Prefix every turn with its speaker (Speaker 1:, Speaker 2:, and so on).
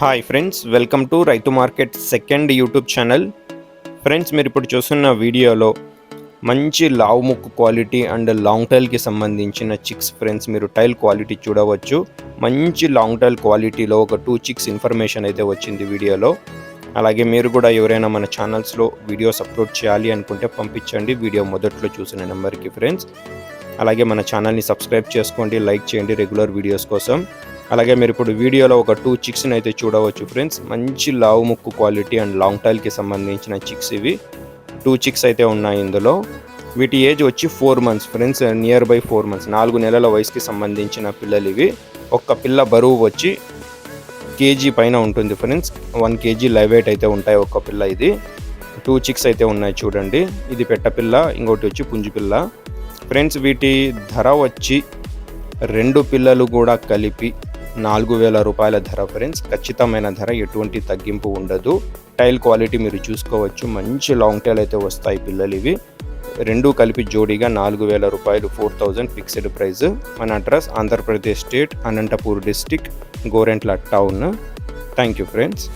Speaker 1: Hi friends, welcome to రైతు market second YouTube channel. Friends, మీరు ఇప్పుడు చూస్తున్న వీడియోలో మంచి లావు ముక్కు క్వాలిటీ అండ్ లాంగ్ టైల్కి సంబంధించిన చిక్స్ ఫ్రెండ్స్, మీరు టైల్ క్వాలిటీ చూడవచ్చు. మంచి లాంగ్ టైల్ క్వాలిటీలో ఒక 2 చిక్స్ ఇన్ఫర్మేషన్ అయితే వచ్చింది వీడియోలో. అలాగే మీరు కూడా ఎవరైనా మన ఛానల్స్లో వీడియోస్ అప్లోడ్ చేయాలి అనుకుంటే పంపించండి వీడియో మొదట్లో చూసిన నెంబర్కి ఫ్రెండ్స్. అలాగే మన ఛానల్ని సబ్స్క్రైబ్ చేసుకోండి, లైక్ చేయండి రెగ్యులర్ వీడియోస్ కోసం. అలాగే మీరు ఇప్పుడు వీడియోలో ఒక 2 చిక్స్ని అయితే చూడవచ్చు ఫ్రెండ్స్. మంచి లావు ముక్కు క్వాలిటీ అండ్ లాంగ్ టైల్కి సంబంధించిన చిక్స్ ఇవి. 2 చిక్స్ అయితే ఉన్నాయి ఇందులో. వీటి ఏజ్ వచ్చి 4 months friends, near by 4 months, 4 నెలల వయసుకి సంబంధించిన పిల్లలు ఇవి. ఒక్క పిల్ల బరువు వచ్చి కేజీ పైన ఉంటుంది ఫ్రెండ్స్. 1 కేజీ లైవ్ వెయిట్ అయితే ఉంటాయి ఒక్క పిల్ల. ఇది 2 చిక్స్ అయితే ఉన్నాయి చూడండి. ఇది పెట్టపిల్ల, ఇంకోటి వచ్చి పుంజు పిల్ల ఫ్రెండ్స్. వీటి ధర వచ్చి 2 పిల్లలు కూడా కలిపి 4,000 రూపాయల ధర ఫ్రెండ్స్. ఖచ్చితమైన ధర, ఎటువంటి తగ్గింపు ఉండదు. టైల్ క్వాలిటీ మీరు చూసుకోవచ్చు. మంచి లాంగ్ టైల్ అయితే వస్తాయి పిల్లలు ఇవి. 2 కలిపి జోడీగా 4,000 రూపాయలు, 4,000 ఫిక్స్డ్ ప్రైస్. మన address Andhra Pradesh state, Anantapur district, Gorantla town. Thank you friends.